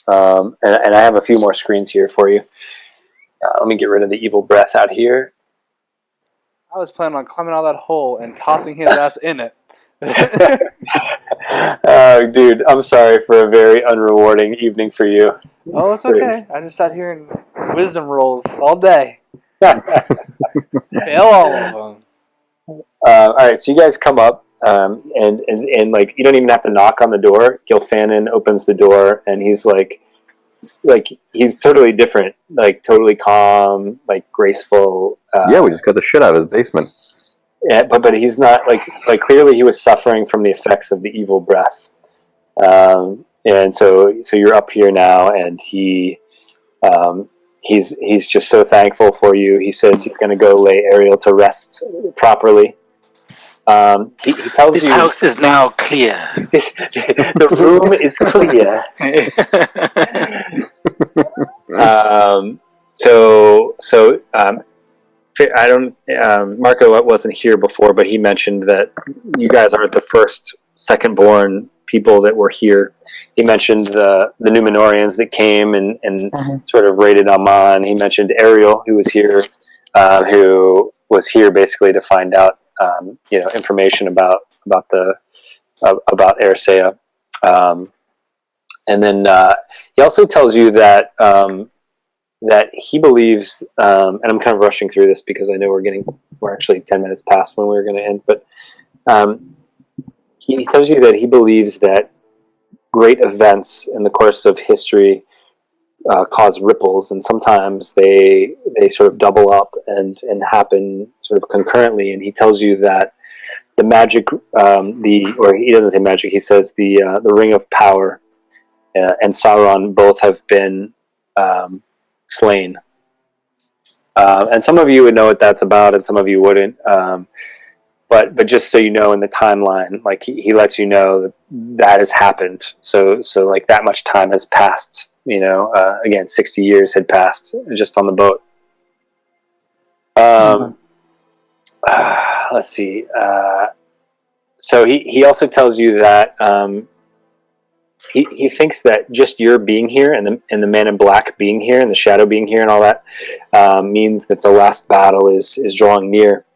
And I have a few more screens here for you. Let me get rid of the evil breath out here. I was planning on climbing out of that hole and tossing his ass in it. Dude, I'm sorry for a very unrewarding evening for you. Oh, it's okay. I just sat here and wisdom rolls all day. Fail all of them. All right, so you guys come up, and like you don't even have to knock on the door. Gilfanon opens the door, and he's like he's totally different, like totally calm, like graceful. Yeah, we just got the shit out of his basement. Yeah, but he's not like clearly he was suffering from the effects of the evil breath, and so you're up here now, and he's just so thankful for you. He says he's going to go lay Ariel to rest properly. He tells this you, house is now clear. The room is clear. I don't. Marco wasn't here before, but he mentioned that you guys aren't the first second-born people that were here. He mentioned the Numenorians that came and sort of raided Amman. He mentioned Ariel, who was here basically to find out information about Erisea. And then he also tells you that he believes, and I'm kind of rushing through this because I know we're actually 10 minutes past when we were going to end, but he tells you that he believes that great events in the course of history cause ripples, and sometimes they sort of double up and happen sort of concurrently. And he tells you that the magic, or he doesn't say magic, he says the Ring of Power and Sauron both have been slain. And some of you would know what that's about, and some of you wouldn't. But just so you know, in the timeline, like he lets you know that has happened. So like that much time has passed. Again, 60 years had passed just on the boat. Let's see. So he also tells you that he thinks that just your being here and the Man in Black being here and the Shadow being here and all that means that the last battle is drawing near.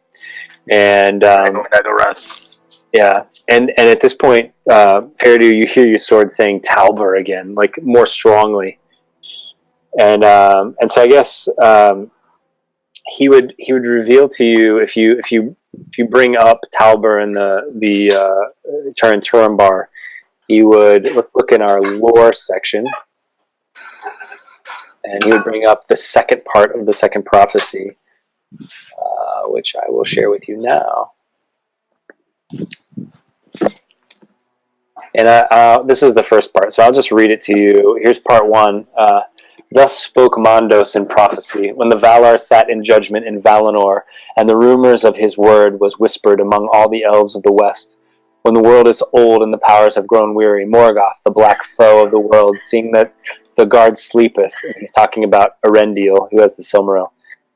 And yeah, and at this point, Feridu, you hear your sword saying Talbor again, like more strongly, and so I guess he would reveal to you if you bring up Talbor in the Turambar, he would, let's look in our lore section, and he would bring up the second part of the second prophecy, which I will share with you now. And this is the first part, so I'll just read it to you. Here's part one. Thus spoke Mandos in prophecy, when the Valar sat in judgment in Valinor, and the rumors of his word was whispered among all the elves of the west. When the world is old and the powers have grown weary, Morgoth, the black foe of the world, seeing that the guard sleepeth, and he's talking about Erendiel, who has the Silmaril,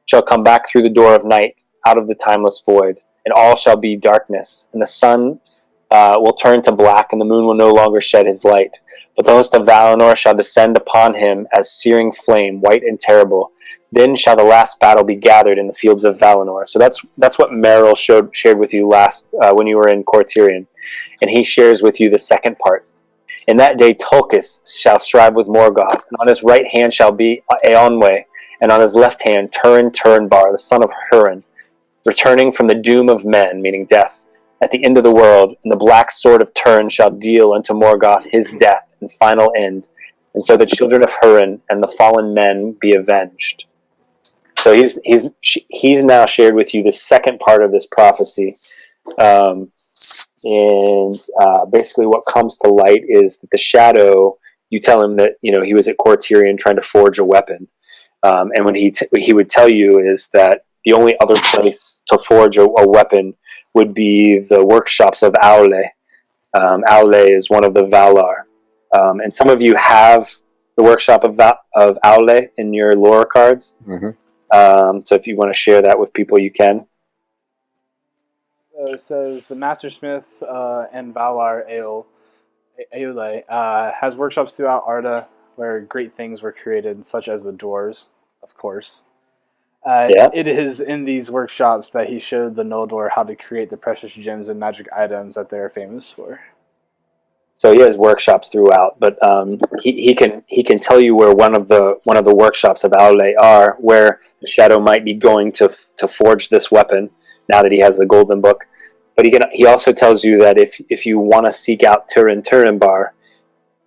shall come back through the door of night, out of the timeless void, and all shall be darkness, and the sun will turn to black, and the moon will no longer shed his light. But the host of Valinor shall descend upon him as searing flame, white and terrible. Then shall the last battle be gathered in the fields of Valinor. So that's what Merrill shared with you last when you were in Cortirion. And he shares with you the second part. In that day Tulkas shall strive with Morgoth, and on his right hand shall be Eonwe, and on his left hand Turambar, the son of Hurin, returning from the doom of men, meaning death, at the end of the world, and the black sword of Turin shall deal unto Morgoth his death and final end, and so the children of Hurin and the fallen men be avenged. So he's now shared with you the second part of this prophecy, and basically what comes to light is that the Shadow. You tell him that he was at Cortirion trying to forge a weapon, and when he would tell you is that the only other place to forge a weapon would be the workshops of Aule. Aule is one of the Valar. And some of you have the workshop of Aule in your lore cards. Mm-hmm. So if you want to share that with people, you can. So it says the Mastersmith and Valar Aule has workshops throughout Arda, where great things were created, such as the doors, of course. Yeah. It is in these workshops that he showed the Noldor how to create the precious gems and magic items that they're famous for. So he has workshops throughout, but he can tell you where one of the workshops of Aule are, where the shadow might be going to forge this weapon. Now that he has the golden book, but he also tells you that if you want to seek out Turinbar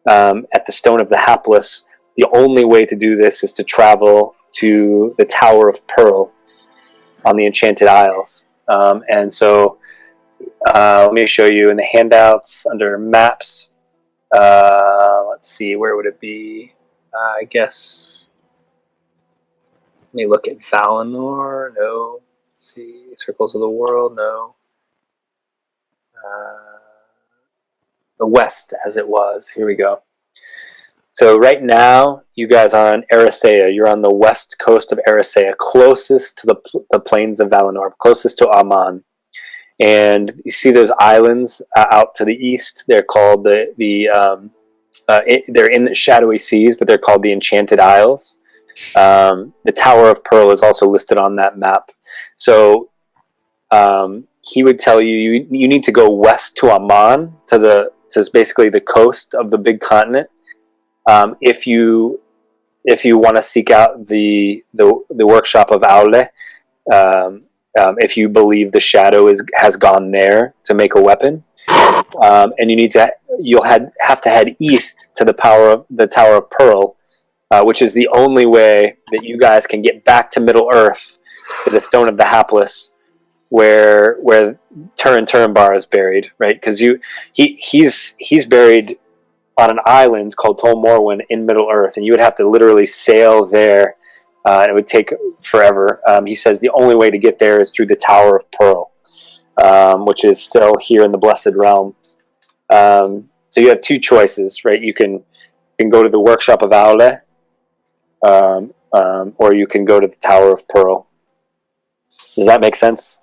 at the Stone of the Hapless, the only way to do this is to travel to the Tower of Pearl on the Enchanted Isles. And so let me show you in the handouts under maps. Let's see, where would it be? I guess. Let me look at Valinor. No. Let's see. Circles of the World. No. The West, as it was. Here we go. So right now, you guys are on Erisea. You're on the west coast of Erisea, closest to the plains of Valinor, closest to Aman. And you see those islands out to the east. They're called they're in the shadowy seas, but they're called the Enchanted Isles. The Tower of Pearl is also listed on that map. So he would tell you need to go west to Aman, to basically the coast of the big continent. If you want to seek out the workshop of Aule, if you believe the shadow has gone there to make a weapon, and you'll have to head east to the Tower of Pearl, which is the only way that you guys can get back to Middle Earth, to the Stone of the Hapless, where Turinbar is buried, right? Because he's buried on an island called Tol Morwen in Middle Earth, and you would have to literally sail there, and it would take forever. He says the only way to get there is through the Tower of Pearl, which is still here in the Blessed Realm. So you have two choices, right? You can go to the workshop of Aule, or you can go to the Tower of Pearl. Does that make sense?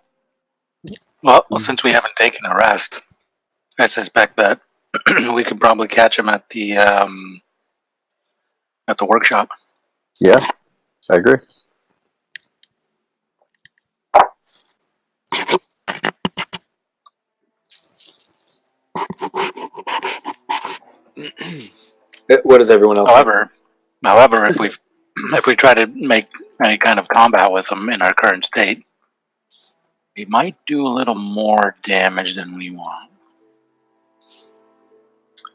Well, since we haven't taken a rest, I suspect that we could probably catch him at the workshop. Yeah, I agree. What does everyone else think? However, if we try to make any kind of combat with him in our current state, we might do a little more damage than we want.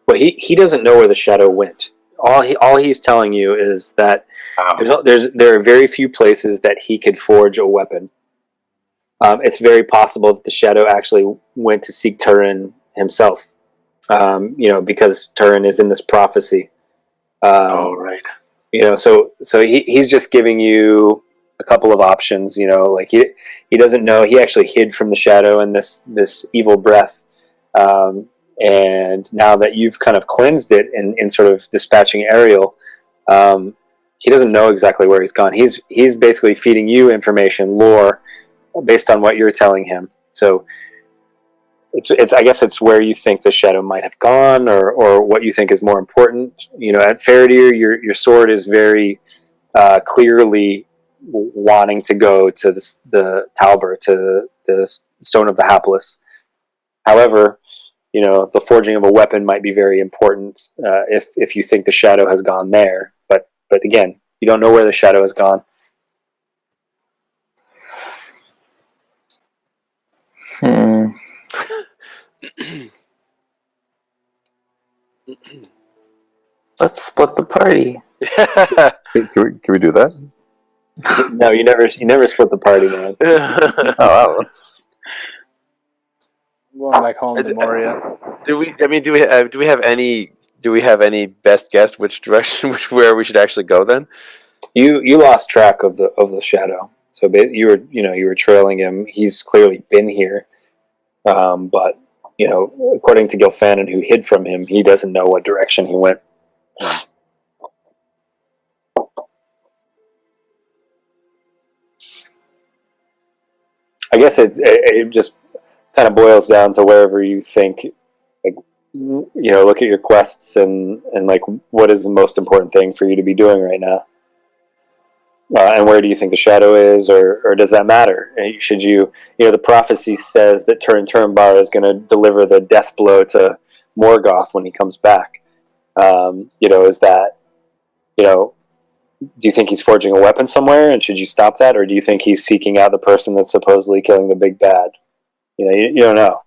Well, he doesn't know where the shadow went. All he's telling you is that there are very few places that he could forge a weapon. It's very possible that the shadow actually went to seek Turin himself. Because Turin is in this prophecy. Right. So he's just giving you a couple of options. Like he doesn't know. He actually hid from the shadow and this evil breath. And now that you've kind of cleansed it in sort of dispatching Ariel, he doesn't know exactly where he's gone. He's basically feeding you information, lore, based on what you're telling him. So it's I guess it's where you think the shadow might have gone, or what you think is more important. At Faradir, your sword is very clearly wanting to go to the Talbor, to the Stone of the Hapless. However, the forging of a weapon might be very important if you think the shadow has gone there. But again, you don't know where the shadow has gone. Let's split the party. Can we do that? No, you never split the party, man. Oh, I'm going back home to Moria. Do we have any best guess which direction, where we should actually go then? You lost track of the shadow, so you were trailing him. He's clearly been here, but according to Gilfanon, who hid from him, he doesn't know what direction he went. I guess it just kind of boils down to wherever you think, like, look at your quests and like what is the most important thing for you to be doing right now, and where do you think the shadow is, or does that matter? Should you, the prophecy says that Turnbar is going to deliver the death blow to Morgoth when he comes back. Is that, do you think he's forging a weapon somewhere, and should you stop that, or do you think he's seeking out the person that's supposedly killing the big bad? You don't know.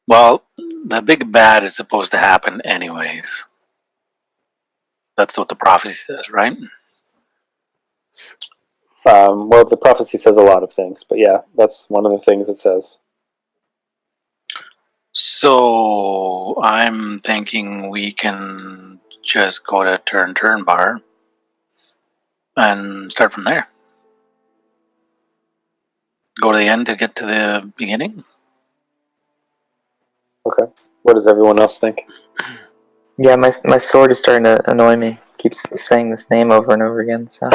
Well, the big bad is supposed to happen anyways. That's what the prophecy says, right? Well, the prophecy says a lot of things, but yeah, that's one of the things it says. So I'm thinking we can just go to Turnbar and start from there. Go to the end to get to the beginning. Okay. What does everyone else think? Yeah, my sword is starting to annoy me. Keeps saying this name over and over again. So.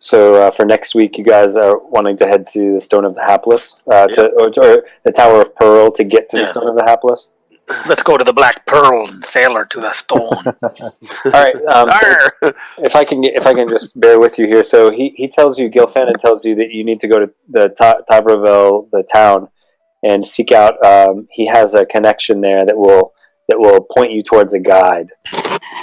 So for next week, you guys are wanting to head to the Stone of the Hapless, or the Tower of Pearl to get to the Stone of the Hapless. Let's go to the Black Pearl and sail her to the stone. All right. So if I can just bear with you here. So he tells you, Gilfanon tells you that you need to go to the Tavrobel, the town, and seek out. He has a connection there that will point you towards a guide.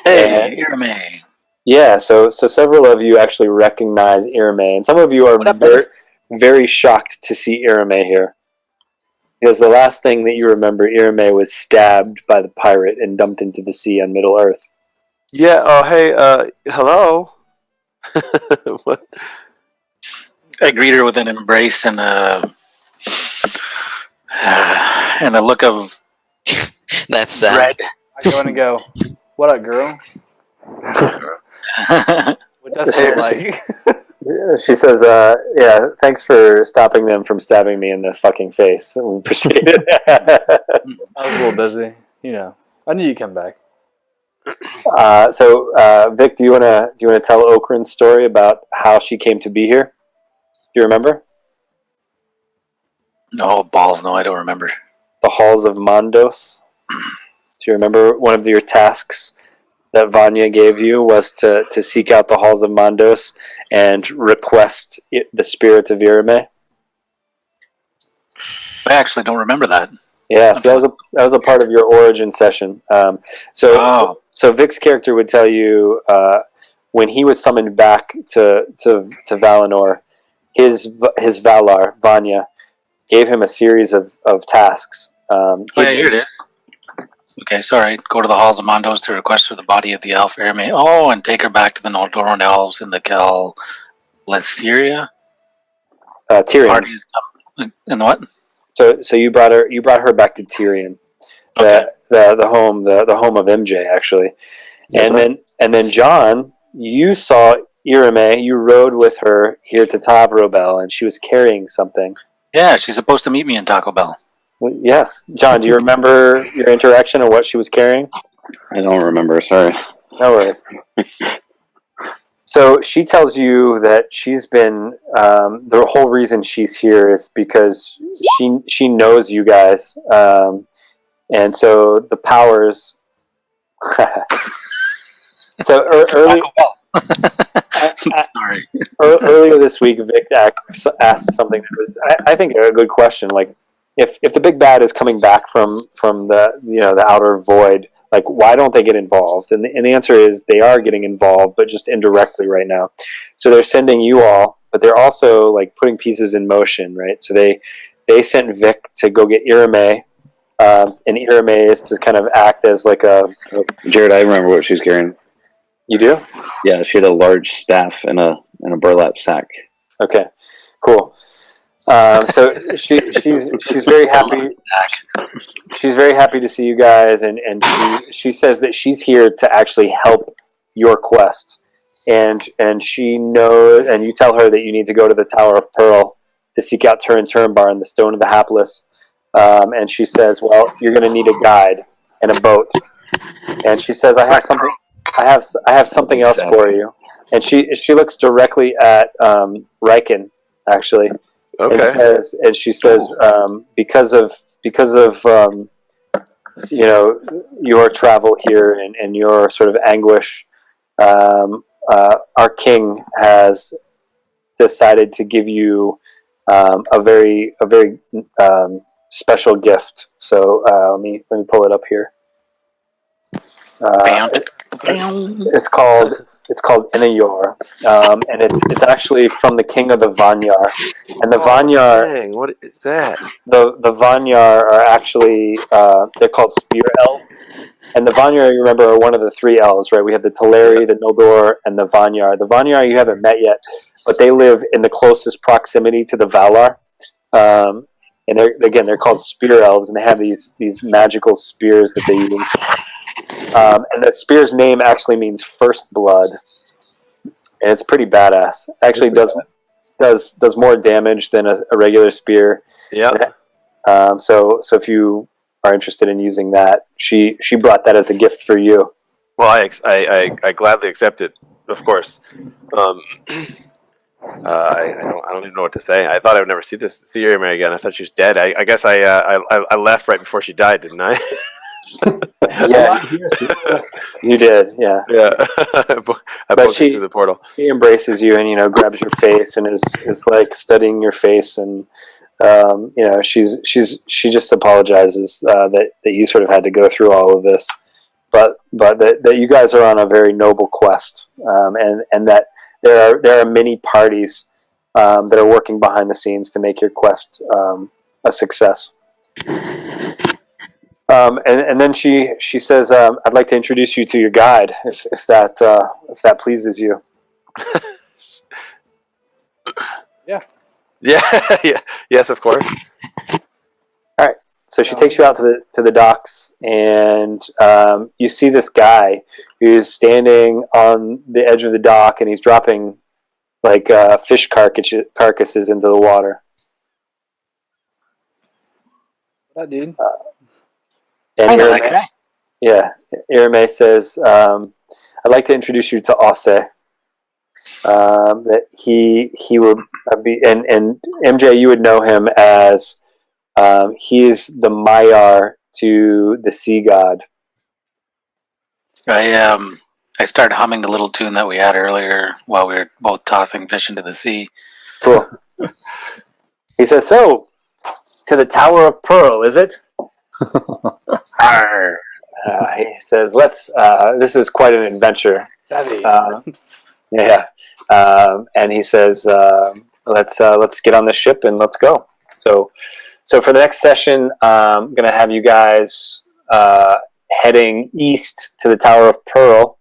Hey, Írimë. Yeah. So several of you actually recognize Írimë, and some of you are very, very shocked to see Írimë here. Because the last thing that you remember, Írimë was stabbed by the pirate and dumped into the sea on Middle Earth. Yeah. Oh, hey. Hello. What? I greet her with an embrace and a look of That's sad. dread. I go in and go, what up, girl? What does it like? She says, yeah, thanks for stopping them from stabbing me in the fucking face. We appreciate it. I was a little busy. I knew you'd come back. So Vic, do you wanna tell Okran's story about how she came to be here? Do you remember? No, balls, no, I don't remember. The halls of Mandos. Do you remember one of your tasks that Vanya gave you was to seek out the halls of Mandos and request the spirit of Írimë? I actually don't remember that. Yeah, so that was a part of your origin session. So Vic's character would tell you when he was summoned back to Valinor, his Valar, Vanya, gave him a series of tasks. Here it is. Okay, sorry. Go to the halls of Mandos to request for the body of the elf Írimë. Oh, and take her back to the Noldoran elves in the Kel Syria. Tyrion. And what? So you brought her back to Tyrion, the home of MJ actually, and then John, you saw Írimë. You rode with her here to Tavrobel, and she was carrying something. Yeah, she's supposed to meet me in Taco Bell. Well, yes, John. Do you remember your interaction and what she was carrying? I don't remember. Sorry. No worries. So she tells you that she's been the whole reason she's here is because she knows you guys, and so the powers. So earlier this week, Vic asked something that was, I think, a good question. Like, if the big bad is coming back from the outer void, like, why don't they get involved? And the answer is they are getting involved, but just indirectly right now. So they're sending you all, but they're also like putting pieces in motion, right? So they sent Vic to go get Írimë, and Írimë is to kind of act as like a. Jared, I remember what she's carrying. You do? Yeah, she had a large staff and a burlap sack. Okay, cool. So she's very happy. She's very happy to see you guys, and she says that she's here to actually help your quest, and she knows. And you tell her that you need to go to the Tower of Pearl to seek out Turnbar and the Stone of the Hapless. And she says, "Well, you're going to need a guide and a boat." And she says, "I have something. I have something else for you." And she looks directly at Riken, actually. Okay. And she says, because of because of your travel here and your sort of anguish, our king has decided to give you a very special gift. So let me pull it up here. It's called Inayor, and it's actually from the king of the Vanyar, and the Vanyar. Dang, what is that? The Vanyar are actually they're called spear elves, and the Vanyar, you remember, are one of the three elves, right? We have the Teleri, the Noldor, and the Vanyar. The Vanyar you haven't met yet, but they live in the closest proximity to the Valar. And they're called spear elves, and they have these magical spears that they use. And the spear's name actually means first blood, and it's pretty badass. Actually, does more damage than a regular spear. Yeah. So if you are interested in using that, she brought that as a gift for you. Well, I gladly accept it, of course. I don't even know what to say. I thought I would never see Írimë again. I thought she was dead. I guess I left right before she died, didn't I? Yeah, you did. Yeah. Yeah. I But booked it through the portal. she embraces you and grabs your face and is like studying your face, and she just apologizes that you sort of had to go through all of this, but that you guys are on a very noble quest, and that there are many parties that are working behind the scenes to make your quest a success. And then she says, "I'd like to introduce you to your guide, if that pleases you." Yeah. Yeah. Yes, of course. All right. So she takes you out to the docks, and you see this guy who's standing on the edge of the dock, and he's dropping like fish carcasses into the water. That dude. And I know that guy. Írimë says, "I'd like to introduce you to Ossë. That he would be, and MJ, you would know him as he is the maiar to the sea god." I started humming the little tune that we had earlier while we were both tossing fish into the sea. Cool. He says, "So, to the Tower of Pearl, is it?" Arr. He says, "Let's. This is quite an adventure." Yeah. And he says, "Let's get on the ship and let's go." So for the next session, I'm gonna have you guys heading east to the Tower of Pearl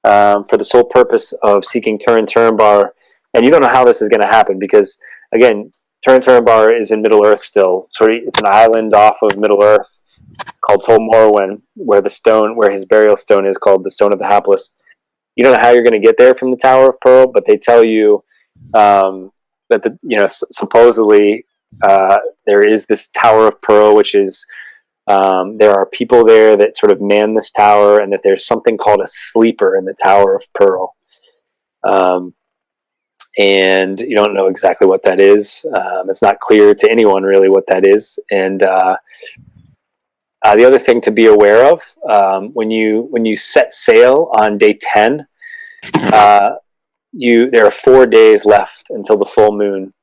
for the sole purpose of seeking Turin-Turambar. And you don't know how this is going to happen because, again, Turin-Turambar is in Middle Earth still. It's an island off of Middle Earth called Tol Morwen, where his burial stone is called the Stone of the Hapless. You don't know how you're going to get there from the Tower of Pearl, but they tell you that supposedly there is this Tower of Pearl, which is there are people there that sort of man this tower, and that there's something called a sleeper in the Tower of Pearl. And you don't know exactly what that is. It's not clear to anyone really what that is. And the other thing to be aware of, when you set sail on day 10, there are 4 days left until the full moon,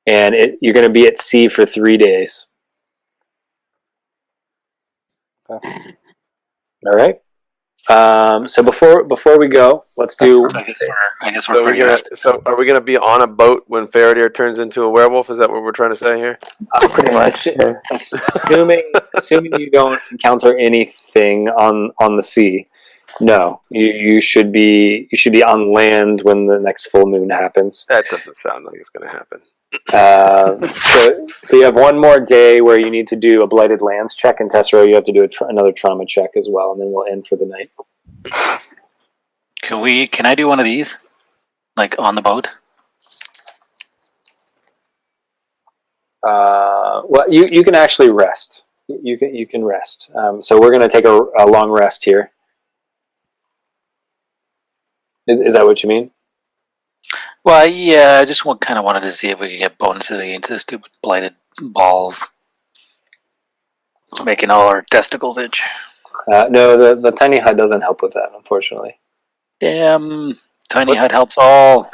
and you're going to be at sea for 3 days. Okay. All right. So before we go, let's do. I guess we're pretty rested. So are we gonna be on a boat when Faradir turns into a werewolf? Is that what we're trying to say here? Pretty much. Yeah. Assuming you don't encounter anything on the sea, no, you should be on land when the next full moon happens. That doesn't sound like it's gonna happen. So you have one more day where you need to do a blighted lands check, and Tessero, you have to do another trauma check as well, and then we'll end for the night. Can I do one of these, like on the boat? Well, you can actually rest. You can rest. So we're going to take a long rest here. Is that what you mean? Well, yeah, I just kind of wanted to see if we could get bonuses against the stupid blighted balls. It's making all our testicles itch. No, the tiny hut doesn't help with that, unfortunately. Damn, tiny hut helps all.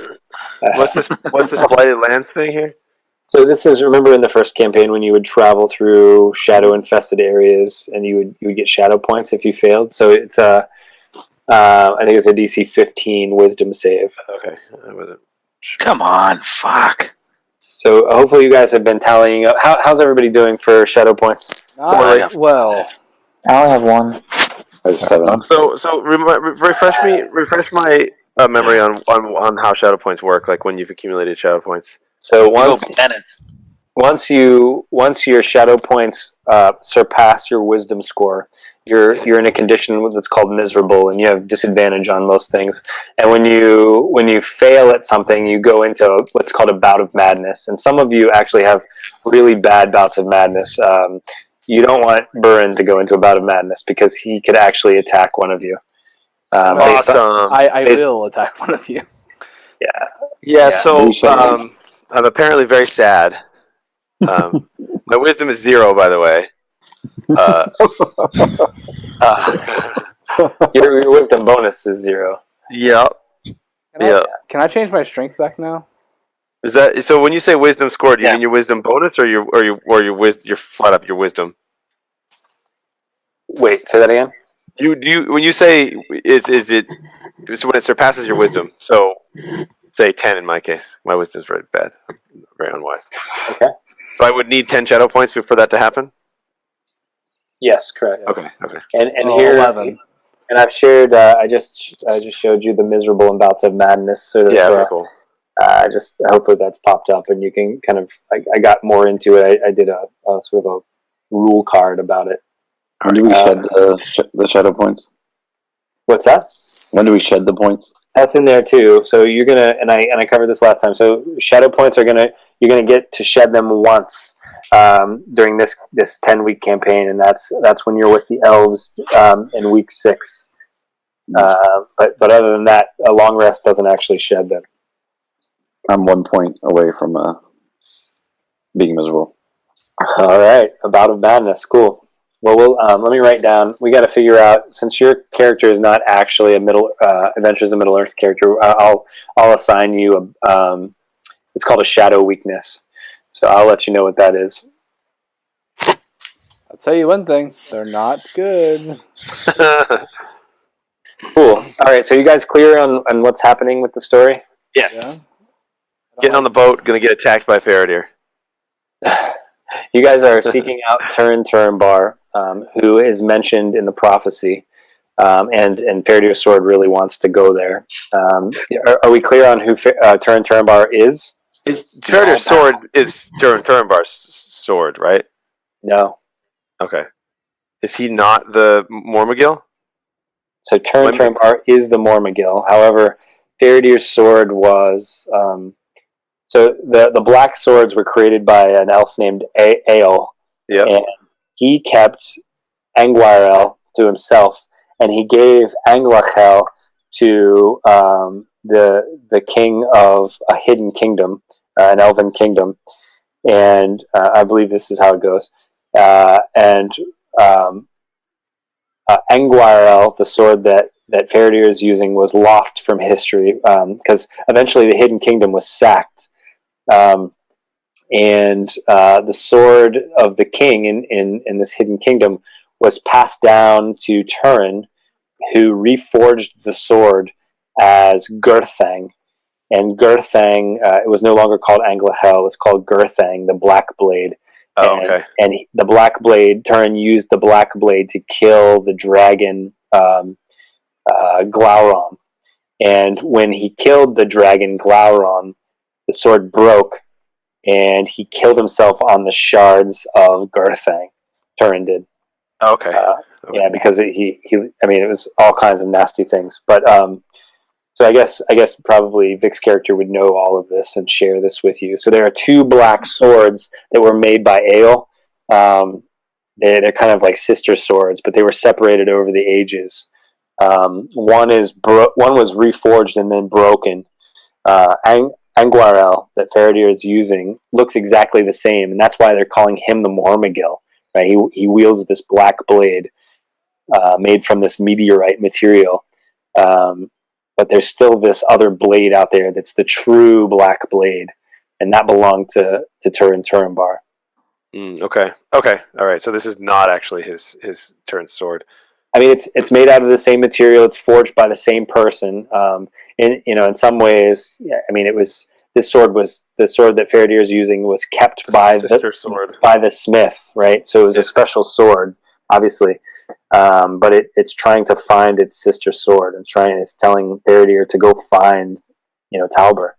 What's this blighted lands thing here? So this is, remember in the first campaign when you would travel through shadow infested areas and you would get shadow points if you failed. So it's I think it's a DC 15 Wisdom save. Okay, that wasn't. Come on, fuck. So hopefully you guys have been tallying up. How's everybody doing for shadow points? Not well. I only have one. I have 7. So refresh my memory on how shadow points work. Like when you've accumulated shadow points. So Dennis. once your shadow points surpass your wisdom score, you're in a condition that's called miserable, and you have disadvantage on most things. And when you fail at something, you go into what's called a bout of madness. And some of you actually have really bad bouts of madness. You don't want Burin to go into a bout of madness because he could actually attack one of you. Awesome. I will attack one of you. Yeah. So I'm apparently very sad. My wisdom is 0, by the way. Your wisdom bonus is 0. Yep. Can I change my strength back now? Is that so? When you say wisdom score, do you mean your wisdom bonus or your flat up your wisdom? Wait, say that again. When you say is it so when it surpasses your wisdom? So say 10 in my case. My wisdom's very bad. I'm very unwise. Okay. So I would need 10 shadow points for that to happen. Yes, correct. Okay. And here 11. And I've shared. I just showed you the miserable and bouts of madness. Sort of. Very cool. Just hopefully that's popped up, and you can kind of. I got more into it. I did a sort of a rule card about it. When do we shed the shadow points? What's that? When do we shed the points? That's in there too. So you're gonna, and I covered this last time. So shadow points you're gonna get to shed them once during this 10-week campaign, and that's when you're with the elves in week 6. But other than that, a long rest doesn't actually shed them. I'm 1 point away from being miserable. All right, a bout of madness, cool. Well, let me write down. We got to figure out, since your character is not actually a Adventures in Middle Earth character. I'll assign you it's called a shadow weakness. So I'll let you know what that is. I'll tell you one thing: they're not good. Cool. All right. So you guys clear on what's happening with the story? Yes. Yeah. Getting on the boat, gonna get attacked by Faradir. You guys are seeking out Turin who is mentioned in the prophecy, and Faradir's sword really wants to go there. Are we clear on who Turin is? Faradir's sword is Turinbar's sword, right? No. Okay. Is he not the Mormagil? So Turin is the Mormagil. However, Faradir's sword was... so the black swords were created by an elf named Ael. Yeah. And he kept Angwarel to himself, and he gave Anglachel to the king of a hidden kingdom, an elven kingdom. And I believe this is how it goes. Angwarel, the sword that Faradir is using, was lost from history because eventually the hidden kingdom was sacked. And the sword of the king in this hidden kingdom was passed down to Turin, who reforged the sword as Gurthang. And Gurthang, it was no longer called Anglachel, it was called Gurthang, the Black Blade. Okay. And the Black Blade, Turin used the Black Blade to kill the dragon Glauron. And when he killed the dragon Glauron, the sword broke, and he killed himself on the shards of Gurthang. Turin did. Okay. Yeah, because it was all kinds of nasty things. But so I guess probably Vic's character would know all of this and share this with you. So there are 2 black swords that were made by Ael. They're kind of like sister swords, but they were separated over the ages. One was reforged and then broken. Angwarel that Faradir is using looks exactly the same, and that's why they're calling him the Mormagil, right? He wields this black blade made from this meteorite material. But there's still this other blade out there that's the true black blade, and that belonged to Turin Turambar. Okay. All right. So this is not actually his Turin's sword. I mean, it's made out of the same material. It's forged by the same person. In some ways, I mean, this sword was the sword that Faradir is using was kept by the smith, right? So it was a special sword, obviously. But it's trying to find its sister sword, and it's telling Faradir to go find, Talbor.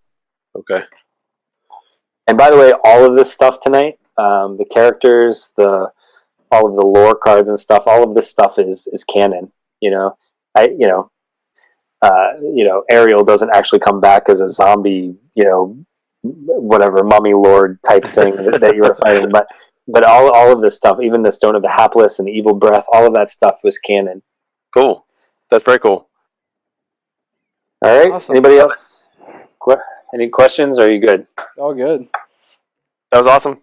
Okay. And by the way, all of this stuff tonight, the characters, all of the lore cards and stuff, all of this stuff is canon. Ariel doesn't actually come back as a zombie, whatever mummy lord type thing that you were fighting, but all of this stuff, even the Stone of the Hapless and the Evil Breath, all of that stuff was canon. Cool. That's very cool. All right. Awesome. Anybody else? Any questions? Or are you good? All good. That was awesome.